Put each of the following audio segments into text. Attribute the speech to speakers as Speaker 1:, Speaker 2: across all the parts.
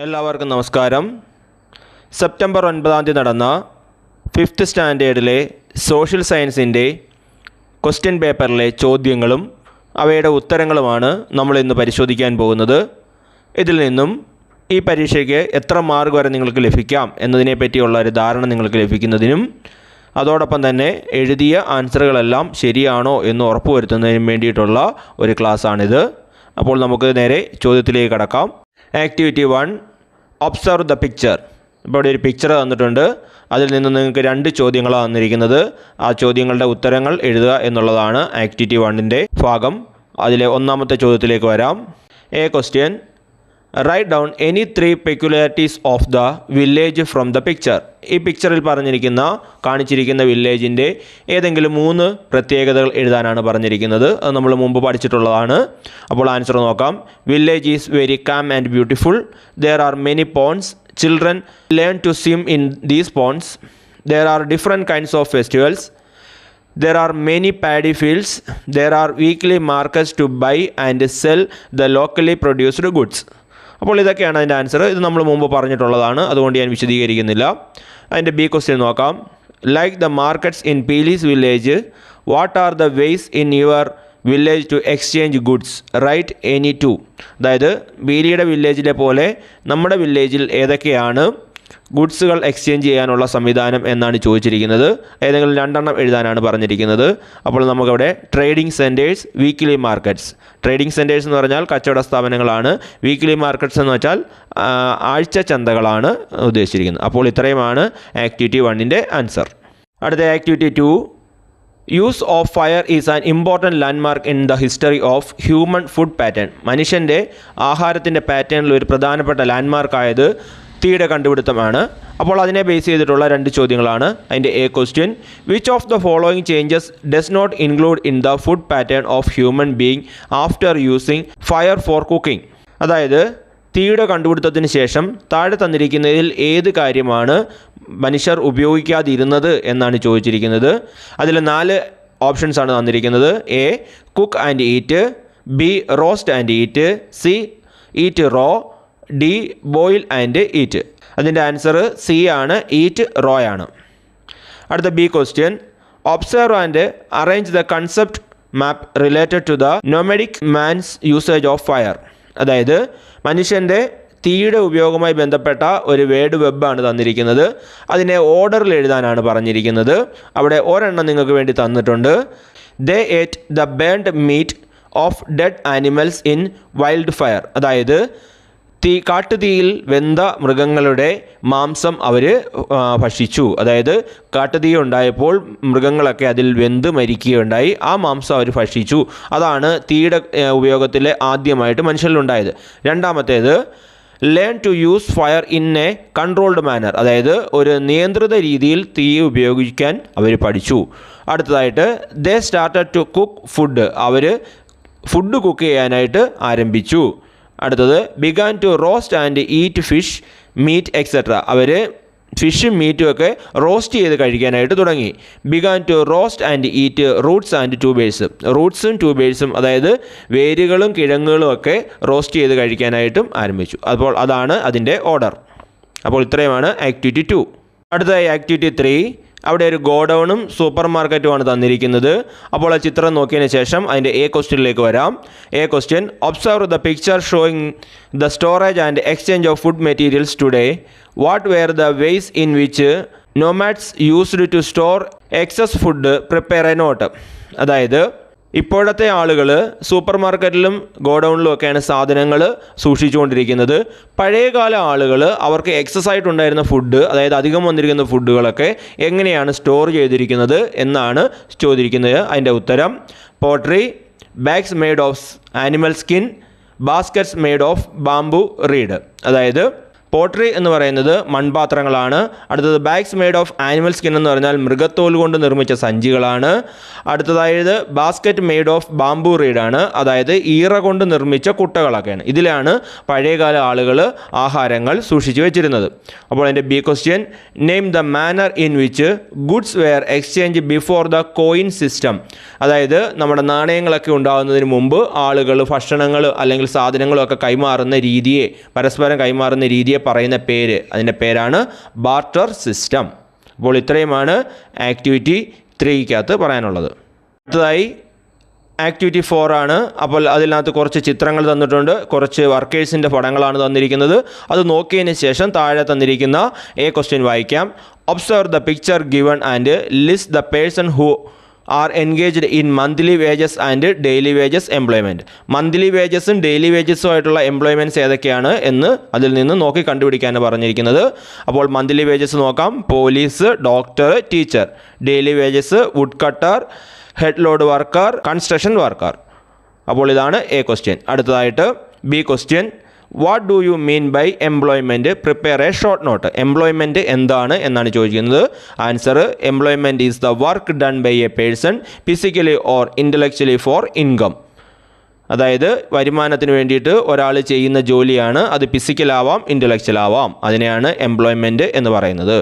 Speaker 1: എല്ലാവർക്കും നമസ്കാരം. സെപ്റ്റംബർ 9 നടന്ന 5th സ്റ്റാൻഡേർഡിലെ സോഷ്യൽ സയൻസിൻ്റെ ക്വസ്റ്റ്യൻ പേപ്പറിലെ ചോദ്യങ്ങളും അവയുടെ ഉത്തരങ്ങളുമാണ് നമ്മളിന്ന് പരിശോധിക്കാൻ പോകുന്നത്. ഇതിൽ നിന്നും ഈ പരീക്ഷയ്ക്ക് എത്ര മാർക്ക് വരെ നിങ്ങൾക്ക് ലഭിക്കാം എന്നതിനെ പറ്റിയുള്ള ഒരു ധാരണ നിങ്ങൾക്ക് ലഭിക്കുന്നതിനും അതോടൊപ്പം തന്നെ എഴുതിയ ആൻസറുകളെല്ലാം ശരിയാണോ എന്ന് ഉറപ്പുവരുത്തുന്നതിനും വേണ്ടിയിട്ടുള്ള ഒരു ക്ലാസ്സാണിത്. അപ്പോൾ നമുക്ക് നേരെ ചോദ്യത്തിലേക്ക് കടക്കാം. Activity 1, observe the picture. ഇപ്പോൾ ഇവിടെ ഒരു പിക്ചർ തന്നിട്ടുണ്ട്. അതിൽ നിന്ന് നിങ്ങൾക്ക് 2 ചോദ്യങ്ങളാണ് തന്നിരിക്കുന്നത്. ആ ചോദ്യങ്ങളുടെ ഉത്തരങ്ങൾ എഴുതുക എന്നുള്ളതാണ് ആക്ടിവിറ്റി 1ൻ്റെ ഭാഗം. അതിലെ ഒന്നാമത്തെ ചോദ്യത്തിലേക്ക് വരാം. A question, write down any 3 peculiarities of the village from the picture. ഈ പിക്ചറിൽ കാണിച്ചിരിക്കുന്ന വില്ലേജിൻ്റെ ഏതെങ്കിലും 3 പ്രത്യേകതകൾ എഴുതാനാണ് പറഞ്ഞിരിക്കുന്നത്. അത് നമ്മൾ മുമ്പ് പഠിച്ചിട്ടുള്ളതാണ്. അപ്പോൾ ആൻസർ നോക്കാം. Village is very calm and beautiful. There are many ponds. Children learn to swim in these ponds. There are different kinds of festivals. There are many paddy fields. There are weekly markets to buy and sell the locally produced goods. അപ്പോൾ ഇതൊക്കെയാണ് അതിൻ്റെ answer. ഇത് നമ്മൾ മുമ്പ് പറഞ്ഞിട്ടുള്ളതാണ്, അതുകൊണ്ട് ഞാൻ വിശദീകരിക്കുന്നില്ല. അതിൻ്റെ ബി ക്വസ്റ്റ്യൻ നോക്കാം. Like the markets in Peeli's village, what are the ways in your village to exchange goods? Write any 2. അതായത് ബീലിയുടെ വില്ലേജിലെ പോലെ നമ്മുടെ വില്ലേജിൽ ഏതൊക്കെയാണ് ഗുഡ്സുകൾ എക്സ്ചേഞ്ച് ചെയ്യാനുള്ള സംവിധാനം എന്നാണ് ചോദിച്ചിരിക്കുന്നത്. ഏതെങ്കിലും 2 എണ്ണം എഴുതാനാണ് പറഞ്ഞിരിക്കുന്നത്. അപ്പോൾ നമുക്കവിടെ trading centres, weekly markets. Trading centres എന്ന് പറഞ്ഞാൽ കച്ചവട സ്ഥാപനങ്ങളാണ്. വീക്ക്ലി മാർക്കറ്റ്സ് എന്ന് വെച്ചാൽ ആഴ്ച ചന്തകളാണ് ഉദ്ദേശിച്ചിരിക്കുന്നത്. അപ്പോൾ ഇത്രയുമാണ് ആക്ടിവിറ്റി 1ൻ്റെ ആൻസർ. അടുത്ത activity 2, use of fire is an important landmark in the history of human food pattern. മനുഷ്യൻ്റെ ആഹാരത്തിൻ്റെ പാറ്റേണിൽ ഒരു പ്രധാനപ്പെട്ട ലാൻഡ്മാർക്കായത് തീയുടെ കണ്ടുപിടുത്തമാണ്. അപ്പോൾ അതിനെ ബേസ് ചെയ്തിട്ടുള്ള 2 ചോദ്യങ്ങളാണ്. അതിൻ്റെ A question, which of the following changes does not include in the food pattern of human being after using fire for cooking? അതായത് തീയുടെ കണ്ടുപിടുത്തത്തിന് ശേഷം താഴെ തന്നിരിക്കുന്നതിൽ ഏത് കാര്യമാണ് മനുഷ്യർ ഉപയോഗിക്കാതിരുന്നത് എന്നാണ് ചോദിച്ചിരിക്കുന്നത്. അതിൽ 4 ഓപ്ഷൻസാണ് തന്നിരിക്കുന്നത്. A cook and eat, B roast and eat, C eat raw, D boil and eat. അതിൻ്റെ ആൻസർ സി ആണ്, ഈറ്റ് റോ ആണ്. അടുത്ത B question, observe and arrange the concept map related to the nomadic man's usage of fire. അതായത് മനുഷ്യൻ്റെ തീയുടെ ഉപയോഗവുമായി ബന്ധപ്പെട്ട ഒരു word വെബാണ് തന്നിരിക്കുന്നത്. അതിനെ ഓർഡറിൽ എഴുതാനാണ് പറഞ്ഞിരിക്കുന്നത്. അവിടെ ഒരെണ്ണം നിങ്ങൾക്ക് വേണ്ടി തന്നിട്ടുണ്ട്. They ate the burned meat of dead animals in wild fire. അതായത് കാട്ടുതീയിൽ വെന്ത മൃഗങ്ങളുടെ മാംസം അവർ ഭക്ഷിച്ചു. അതായത് കാട്ടുതീ ഉണ്ടായപ്പോൾ മൃഗങ്ങളൊക്കെ അതിൽ വെന്ത് മരിക്കുകയുണ്ടായി. ആ മാംസം അവർ ഭക്ഷിച്ചു. അതാണ് തീയുടെ ഉപയോഗത്തിൽ ആദ്യമായിട്ട് മനുഷ്യരിലുണ്ടായത്. രണ്ടാമത്തേത്, learn to use fire in a controlled manner. അതായത് ഒരു നിയന്ത്രിത രീതിയിൽ തീ ഉപയോഗിക്കാൻ അവർ പഠിച്ചു. അടുത്തതായിട്ട്, they started to cook food. അവർ ഫുഡ് കുക്ക് ചെയ്യാനായിട്ട് ആരംഭിച്ചു. അടുത്തത്, began to roast and eat fish, meat etcetera. അവർ ഫിഷും മീറ്റും ഒക്കെ റോസ്റ്റ് ചെയ്ത് കഴിക്കാനായിട്ട് തുടങ്ങി. Began to roast and eat roots and tubers. റൂട്ട്സും ട്യൂബേഴ്സും അതായത് വേരുകളും കിഴങ്ങുകളും ഒക്കെ റോസ്റ്റ് ചെയ്ത് കഴിക്കാനായിട്ടും ആരംഭിച്ചു. അപ്പോൾ അതാണ് അതിൻ്റെ ഓർഡർ. അപ്പോൾ ഇത്രയുമാണ് ആക്ടിവിറ്റി 2. അടുത്തതായി ആക്ടിവിറ്റി 3, അവിടെ ഒരു ഗോഡൗണും സൂപ്പർ മാർക്കറ്റുമാണ് തന്നിരിക്കുന്നത്. അപ്പോൾ ആ ചിത്രം നോക്കിയതിന് ശേഷം അതിൻ്റെ എ ക്വസ്റ്റ്യനിലേക്ക് വരാം. A question, observe the picture showing the storage and exchange of food materials today. What were the ways in which nomads used to store excess food? Prepare a note. അതായത് ഇപ്പോഴത്തെ ആളുകൾ സൂപ്പർ മാർക്കറ്റിലും ഗോഡൗണിലും ഒക്കെയാണ് സാധനങ്ങൾ സൂക്ഷിച്ചുകൊണ്ടിരിക്കുന്നത്. പഴയകാല ആളുകൾ അവർക്ക് എക്സസ് ആയിട്ടുണ്ടായിരുന്ന ഫുഡ്, അതായത് അധികം വന്നിരിക്കുന്ന ഫുഡുകളൊക്കെ എങ്ങനെയാണ് സ്റ്റോർ ചെയ്തിരിക്കുന്നത് എന്നാണ് ചോദിച്ചിരിക്കുന്നത്. അതിൻ്റെ ഉത്തരം, pottery, bags made of animal skin, baskets made of bamboo read. അതായത് പോട്ടറി എന്ന് പറയുന്നത് മൺപാത്രങ്ങളാണ്. അടുത്തത് bags made of animal skin എന്ന് പറഞ്ഞാൽ മൃഗത്തോൽ കൊണ്ട് നിർമ്മിച്ച സഞ്ചികളാണ്. അടുത്തതായത് ബാസ്ക്കറ്റ് മെയ്ഡ് ഓഫ് ബാംബൂ റീഡാണ്, അതായത് ഈറ കൊണ്ട് നിർമ്മിച്ച കുട്ടകളൊക്കെയാണ്. ഇതിലാണ് പഴയകാല ആളുകൾ ആഹാരങ്ങൾ സൂക്ഷിച്ചു വെച്ചിരുന്നത്. അപ്പോൾ എൻ്റെ B question, name the manner in which goods were exchange before the coin system. അതായത് നമ്മുടെ നാണയങ്ങളൊക്കെ ഉണ്ടാകുന്നതിന് മുമ്പ് ആളുകൾ ഭക്ഷണങ്ങൾ അല്ലെങ്കിൽ സാധനങ്ങളൊക്കെ കൈമാറുന്ന രീതിയെ, പരസ്പരം കൈമാറുന്ന രീതിയെ പറയുന്ന പേര്, അതിൻ്റെ പേരാണ് ബാർട്ടർ സിസ്റ്റം. അപ്പോൾ ഇത്രയുമാണ് ആക്ടിവിറ്റി 3-ക്കകത്ത് പറയാനുള്ളത്. അടുത്തതായി ആക്ടിവിറ്റി 4 ആണ്. അപ്പോൾ അതിനകത്ത് കുറച്ച് ചിത്രങ്ങൾ തന്നിട്ടുണ്ട്, കുറച്ച് വർക്കേഴ്സിൻ്റെ പടങ്ങളാണ് തന്നിരിക്കുന്നത്. അത് നോക്കിയതിന് ശേഷം താഴെ തന്നിരിക്കുന്ന ക്വസ്റ്റ്യൻ വായിക്കാം. Observe the picture given and list the person who are engaged in monthly wages and daily wages employment. Monthly വേജസും ഡെയിലി വേജസും ആയിട്ടുള്ള എംപ്ലോയ്മെൻറ്റ്സ് ഏതൊക്കെയാണ് എന്ന് അതിൽ നിന്ന് നോക്കി കണ്ടുപിടിക്കാനാണ് പറഞ്ഞിരിക്കുന്നത്. അപ്പോൾ മന്ത്ലി വേജസ് നോക്കാം. Police, doctor, teacher. Daily wages wood cutter, head load worker, construction worker. അപ്പോൾ ഇതാണ് ക്വസ്റ്റ്യൻ. അടുത്തതായിട്ട് B question, what do you mean by employment, prepare a short note. Employment എന്താണ് എന്നാണ് ചോദിക്കുന്നത്. Answer, employment is the work done by a person physically or intellectually for income. അതായത് വരുമാനത്തിന് വേണ്ടിയിട്ട് ഒരാൾ ചെയ്യുന്ന ജോലിയാണ്. അത് ഫിസിക്കലാവാം, ഇൻ്റലക്ച്വൽ ആവാം. അതിനെയാണ് എംപ്ലോയ്മെൻറ്റ് എന്ന് പറയുന്നത്.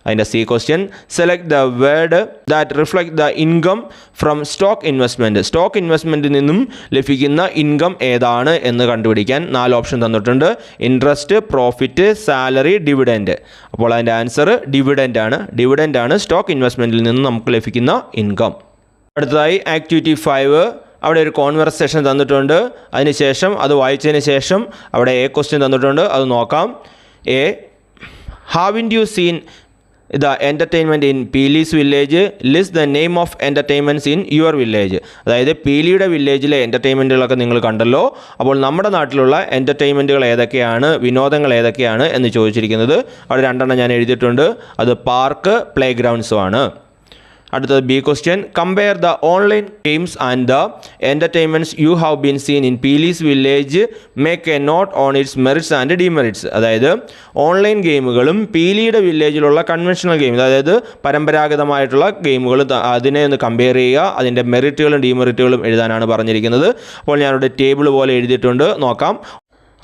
Speaker 1: അതിൻ്റെ C question, select the word that reflect the income from stock investment. Stock ഇൻവെസ്റ്റ്മെൻറ്റിൽ നിന്നും ലഭിക്കുന്ന ഇൻകം ഏതാണ് എന്ന് കണ്ടുപിടിക്കാൻ 4 ഓപ്ഷൻ തന്നിട്ടുണ്ട്. Interest, profit, salary, dividend. അപ്പോൾ അതിൻ്റെ ആൻസർ ഡിവിഡൻ്റ് ആണ് സ്റ്റോക്ക് ഇൻവെസ്റ്റ്മെൻറ്റിൽ നിന്ന് നമുക്ക് ലഭിക്കുന്ന ഇൻകം. അടുത്തതായി ആക്ടിവിറ്റി 5. അവിടെ ഒരു കോൺവെർസേഷൻ തന്നിട്ടുണ്ട്. അതിനുശേഷം അത് വായിച്ചതിന് ശേഷം അവിടെ ക്വസ്റ്റ്യൻ തന്നിട്ടുണ്ട്, അത് നോക്കാം. Haven't you seen the entertainment in Peeli's village, list the name of entertainments in your village. അതായത് പീലിയുടെ വില്ലേജിലെ എൻ്റർടൈൻമെൻറ്റുകളൊക്കെ നിങ്ങൾ കണ്ടല്ലോ. അപ്പോൾ നമ്മുടെ നാട്ടിലുള്ള എൻ്റർടൈൻമെൻറ്റുകൾ ഏതൊക്കെയാണ്, വിനോദങ്ങൾ ഏതൊക്കെയാണ് എന്ന് ചോദിച്ചിരിക്കുന്നത്. അവിടെ 2 ഞാൻ എഴുതിയിട്ടുണ്ട്. അത് പാർക്ക്, പ്ലേ ഗ്രൗണ്ട്സുമാണ്. അടുത്തത് B question, compare the online games and the entertainments you have been seen in Peeli's village, make a note on its merits and demerits. അതായത് ഓൺലൈൻ ഗെയിമുകളും പീലിയുടെ വില്ലേജിലുള്ള കൺവെൻഷണൽ ഗെയിം, അതായത് പരമ്പരാഗതമായിട്ടുള്ള ഗെയിമുകൾ, അതിനെ ഒന്ന് കമ്പയർ ചെയ്യുക. അതിൻ്റെ മെറിറ്റുകളും ഡിമെറിറ്റുകളും എഴുതാനാണ് പറഞ്ഞിരിക്കുന്നത്. അപ്പോൾ ഞാനിവിടെ ടേബിൾ പോലെ എഴുതിയിട്ടുണ്ട്, നോക്കാം.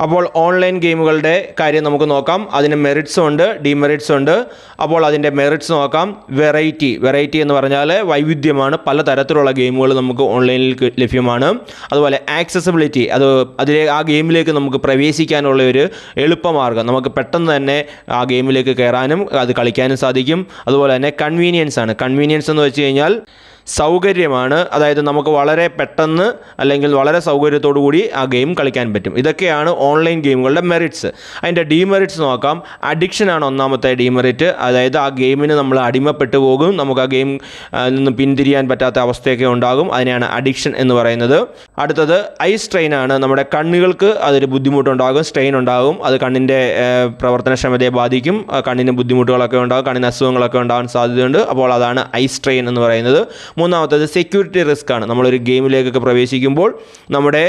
Speaker 1: അപ്പോൾ ഓൺലൈൻ ഗെയിമുകളുടെ കാര്യം നമുക്ക് നോക്കാം. അതിന് മെറിറ്റ്സും ഉണ്ട്, ഡിമെറിറ്റ്സും ഉണ്ട്. അപ്പോൾ അതിൻ്റെ മെറിറ്റ്സ് നോക്കാം. വെറൈറ്റി എന്ന് പറഞ്ഞാൽ വൈവിധ്യമാണ്, പലതരത്തിലുള്ള ഗെയിമുകൾ നമുക്ക് ഓൺലൈനിൽ ലഭ്യമാണ്. അതുപോലെ ആക്സസിബിലിറ്റി, ആ ഗെയിമിലേക്ക് നമുക്ക് പ്രവേശിക്കാനുള്ള ഒരു എളുപ്പമാർഗ്ഗം, നമുക്ക് പെട്ടെന്ന് തന്നെ ആ ഗെയിമിലേക്ക് കയറാനും അത് കളിക്കാനും സാധിക്കും. അതുപോലെ തന്നെ കൺവീനിയൻസ് എന്ന് വെച്ച് കഴിഞ്ഞാൽ സൗകര്യമാണ്. അതായത് നമുക്ക് വളരെ പെട്ടെന്ന് അല്ലെങ്കിൽ വളരെ സൗകര്യത്തോടു കൂടി ആ ഗെയിം കളിക്കാൻ പറ്റും. ഇതൊക്കെയാണ് ഓൺലൈൻ ഗെയിമുകളുടെ മെറിറ്റ്സ്. അതിൻ്റെ ഡിമെറിറ്റ്സ് നോക്കാം. അഡിക്ഷനാണ് ഒന്നാമത്തെ ഡിമെറിറ്റ്. അതായത് ആ ഗെയിമിന് നമ്മൾ അടിമപ്പെട്ടു പോകും, നമുക്ക് ആ ഗെയിം നിന്ന് പിന്തിരിയാൻ പറ്റാത്ത അവസ്ഥയൊക്കെ ഉണ്ടാകും. അതിനെയാണ് അഡിക്ഷൻ എന്ന് പറയുന്നത്. അടുത്തത് ഐ സ്ട്രെയിൻ ആണ്. നമ്മുടെ കണ്ണുകൾക്ക് അതൊരു ബുദ്ധിമുട്ടുണ്ടാകും, സ്ട്രെയിൻ ഉണ്ടാകും. അത് കണ്ണിൻ്റെ പ്രവർത്തനക്ഷമതയെ ബാധിക്കും. കണ്ണിന് ബുദ്ധിമുട്ടുകളൊക്കെ ഉണ്ടാകും, കണ്ണിന് അസുഖങ്ങളൊക്കെ ഉണ്ടാകാൻ സാധ്യതയുണ്ട്. അപ്പോൾ അതാണ് ഐ സ്ട്രെയിൻ എന്ന് പറയുന്നത്. മൂന്നാമത്തേത് സെക്യൂരിറ്റി റിസ്ക് ആണ്. നമ്മളൊരു ഗെയിമിലേക്കൊക്കെ പ്രവേശിക്കുമ്പോൾ നമ്മുടെ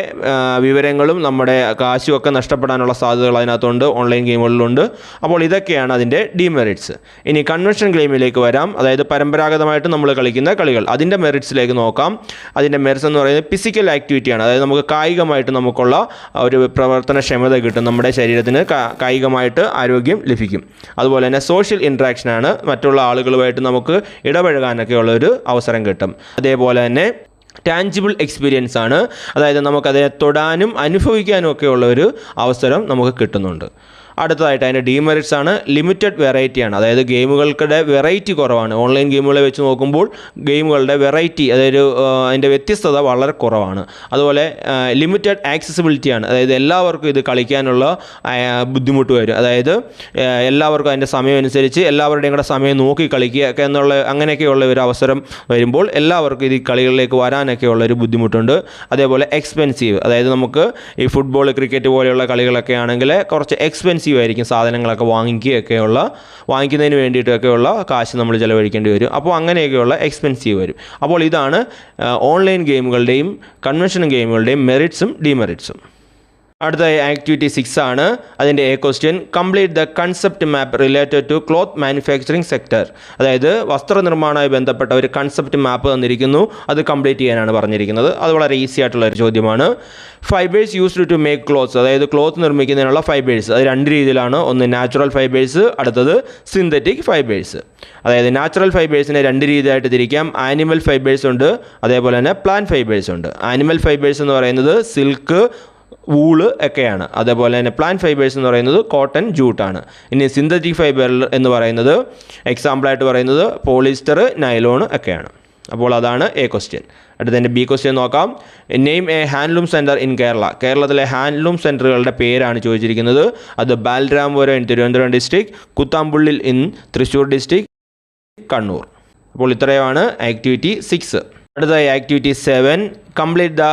Speaker 1: വിവരങ്ങളും നമ്മുടെ കാശും ഒക്കെ നഷ്ടപ്പെടാനുള്ള സാധ്യതകൾ അതിനകത്തുണ്ട്, ഓൺലൈൻ ഗെയിമുകളിലുണ്ട്. അപ്പോൾ ഇതൊക്കെയാണ് അതിൻ്റെ ഡിമെറിറ്റ്സ്. ഇനി കൺവെൻഷൻ ഗെയിമിലേക്ക് വരാം. അതായത് പരമ്പരാഗതമായിട്ട് നമ്മൾ കളിക്കുന്ന കളികൾ, അതിൻ്റെ മെറിറ്റ്സിലേക്ക് നോക്കാം. അതിൻ്റെ മെറിറ്റ്സ് എന്ന് പറയുന്നത് ഫിസിക്കൽ ആക്ടിവിറ്റിയാണ്. അതായത് നമുക്ക് കായികമായിട്ട് നമുക്കുള്ള ഒരു പ്രവർത്തനക്ഷമത കിട്ടും, നമ്മുടെ ശരീരത്തിന് കായികമായിട്ട് ആരോഗ്യം ലഭിക്കും. അതുപോലെ തന്നെ സോഷ്യൽ ഇൻട്രാക്ഷനാണ്, മറ്റുള്ള ആളുകളുമായിട്ട് നമുക്ക് ഇടപഴകാനൊക്കെ ഉള്ളൊരു അവസരം കിട്ടും. അതേപോലെ തന്നെ ടാഞ്ചിബിൾ എക്സ്പീരിയൻസ് ആണ്. അതായത് നമുക്കതിനെ തൊടാനും അനുഭവിക്കാനും ഒക്കെ ഉള്ള ഒരു അവസരം നമുക്ക് കിട്ടുന്നുണ്ട്. അടുത്തതായിട്ട് അതിൻ്റെ ഡിമെറിറ്റ്സ് ആണ്. ലിമിറ്റഡ് വെറൈറ്റിയാണ്. അതായത് ഗെയിമുകളുടെ വെറൈറ്റി കുറവാണ്. ഓൺലൈൻ ഗെയിമുകളെ വെച്ച് നോക്കുമ്പോൾ ഗെയിമുകളുടെ വെറൈറ്റി, അതായത് അതിൻ്റെ വ്യത്യസ്തത വളരെ കുറവാണ്. അതുപോലെ ലിമിറ്റഡ് ആക്സസിബിലിറ്റിയാണ്. അതായത് എല്ലാവർക്കും ഇത് കളിക്കാനുള്ള ബുദ്ധിമുട്ട് വരും. അതായത് എല്ലാവർക്കും അതിൻ്റെ സമയം അനുസരിച്ച് എല്ലാവരുടെയും കൂടെ സമയം നോക്കി കളിക്കുക ഒക്കെ അങ്ങനെയൊക്കെയുള്ള ഒരു അവസരം വരുമ്പോൾ എല്ലാവർക്കും ഇത് കളികളിലേക്ക് വരാനൊക്കെ ഉള്ളൊരു ബുദ്ധിമുട്ടുണ്ട്. അതേപോലെ എക്സ്പെൻസീവ്, അതായത് നമുക്ക് ഈ ഫുട്ബോൾ, ക്രിക്കറ്റ് പോലെയുള്ള കളികളൊക്കെ ആണെങ്കിൽ കുറച്ച് എക്സ്പെൻസീവ് ആയിരിക്കും. സാധനങ്ങളൊക്കെ വാങ്ങിക്കുന്നതിന് വേണ്ടിയിട്ടൊക്കെയുള്ള കാശ് നമ്മൾ ചിലവഴിക്കേണ്ടി വരും. അപ്പോൾ അങ്ങനെയൊക്കെയുള്ള എക്സ്പെൻസീവ് വരും. അപ്പോൾ ഇതാണ് ഓൺലൈൻ ഗെയിമുകളുടെയും കൺവെൻഷണൽ ഗെയിമുകളുടെയും മെറിറ്റ്സും ഡിമെറിറ്റ്സും. അടുത്ത ആക്ടിവിറ്റി 6 ആണ്. അതിൻ്റെ A question complete the concept map related to cloth manufacturing sector. അതായത് വസ്ത്രനിർമ്മാണവുമായി ബന്ധപ്പെട്ട ഒരു കൺസെപ്റ്റ് മാപ്പ് തന്നിരിക്കുന്നു, അത് കംപ്ലീറ്റ് ചെയ്യാനാണ് പറഞ്ഞിരിക്കുന്നത്. അത് വളരെ ഈസി ആയിട്ടുള്ള ഒരു ചോദ്യമാണ്. Fibres used to make clothes, അതായത് ക്ലോത്ത് നിർമ്മിക്കുന്നതിനുള്ള ഫൈബേഴ്സ് അത് രണ്ട് രീതിയിലാണ്. ഒന്ന് നാച്ചുറൽ ഫൈബേഴ്സ്, അടുത്തത് സിന്തറ്റിക് ഫൈബേഴ്സ്. അതായത് നാച്ചുറൽ ഫൈബേഴ്സിനെ രണ്ട് രീതിയായിട്ട് തിരിക്കാം. ആനിമൽ ഫൈബേഴ്സ് ഉണ്ട്, അതേപോലെ തന്നെ പ്ലാന്റ് ഫൈബേഴ്സ് ഉണ്ട്. ആനിമൽ ഫൈബേഴ്സ് എന്ന് പറയുന്നത് സിൽക്ക്, വൂള് ഒക്കെയാണ്. അതേപോലെ തന്നെ പ്ലാന്റ് ഫൈബേഴ്സ് എന്ന് പറയുന്നത് കോട്ടൺ, ജൂട്ടാണ്. ഇനി സിന്തറ്റിക് ഫൈബർ എന്ന് പറയുന്നത് എക്സാമ്പിളായിട്ട് പറയുന്നത് പോളിസ്റ്റർ, നൈലോൺ ഒക്കെയാണ്. അപ്പോൾ അതാണ് എ ക്വസ്റ്റ്യൻ. അടുത്തതിൻ്റെ ബി ക്വസ്റ്റ്യൻ നോക്കാം. Name a handloom centre in Kerala. കേരളത്തിലെ ഹാൻഡ്ലൂം സെൻറ്ററുകളുടെ പേരാണ് ചോദിച്ചിരിക്കുന്നത്. അത് ബാലരാമപുരം ഇൻ തിരുവനന്തപുരം ഡിസ്ട്രിക്ട്, കുത്താമ്പുള്ളിൽ ഇൻ തൃശ്ശൂർ ഡിസ്ട്രിക്ട്, കണ്ണൂർ. അപ്പോൾ ഇത്രയുമാണ് ആക്ടിവിറ്റി 6. അടുത്തതായി activity 7 complete the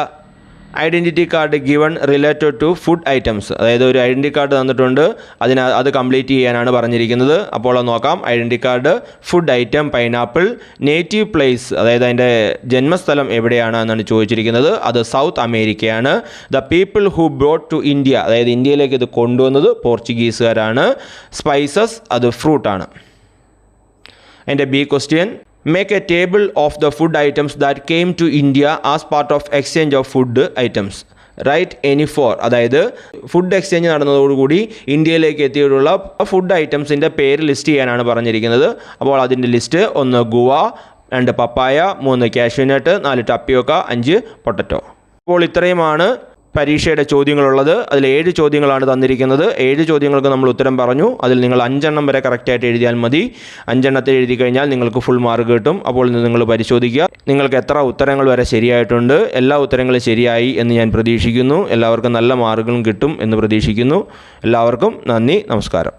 Speaker 1: identity card given related to food items. അതായത് ഒരു ഐഡൻറ്റി കാർഡ് തന്നിട്ടുണ്ട്, അത് കംപ്ലീറ്റ് ചെയ്യാനാണ് പറഞ്ഞിരിക്കുന്നത്. അപ്പോൾ അത് നോക്കാം. Identity card, food item pineapple, native place അതായത് അതിൻ്റെ ജന്മസ്ഥലം എവിടെയാണ് എന്നാണ് ചോദിച്ചിരിക്കുന്നത്. അത് സൗത്ത് അമേരിക്കയാണ്. The people who brought to India, അതായത് ഇന്ത്യയിലേക്ക് ഇത് കൊണ്ടുവന്നത് പോർച്ചുഗീസുകാരാണ്. സ്പൈസസ് അത് ഫ്രൂട്ടാണ്. അതിൻ്റെ B question make a table of the food items that came to India as part of exchange of food items. Write any four, അതായത് ഫുഡ് എക്സ്ചേഞ്ച് നടന്നതോടുകൂടി ഇന്ത്യയിലേക്ക് എത്തിയിട്ടുള്ള ഫുഡ് ഐറ്റംസിൻ്റെ പേര് ലിസ്റ്റ് ചെയ്യാനാണ് പറഞ്ഞിരിക്കുന്നത്. അപ്പോൾ അതിൻ്റെ ലിസ്റ്റ്: 1 ഗുവ, 2 പപ്പായ, 3 കാഷ്യൂനട്ട്, 4 ടപ്പിയോക്ക, 5 പൊട്ടറ്റോ. അപ്പോൾ ഇത്രയുമാണ് പരീക്ഷയുടെ ചോദ്യങ്ങളുള്ളത്. അതിൽ 7 ചോദ്യങ്ങളാണ് തന്നിരിക്കുന്നത്. 7 ചോദ്യങ്ങൾക്ക് നമ്മൾ ഉത്തരം പറഞ്ഞു. അതിൽ നിങ്ങൾ 5 എണ്ണം വരെ കറക്റ്റായിട്ട് എഴുതിയാൽ മതി. 5 എണ്ണത്തിൽ എഴുതി കഴിഞ്ഞാൽ നിങ്ങൾക്ക് ഫുൾ മാർക്ക് കിട്ടും. അപ്പോൾ നിങ്ങൾ പരിശോധിക്കുക നിങ്ങൾക്ക് എത്ര ഉത്തരങ്ങൾ വരെ ശരിയായിട്ടുണ്ട്. എല്ലാ ഉത്തരങ്ങളും ശരിയായി എന്ന് ഞാൻ പ്രതീക്ഷിക്കുന്നു. എല്ലാവർക്കും നല്ല മാർക്കുകളും കിട്ടും എന്ന് പ്രതീക്ഷിക്കുന്നു. എല്ലാവർക്കും നന്ദി, നമസ്കാരം.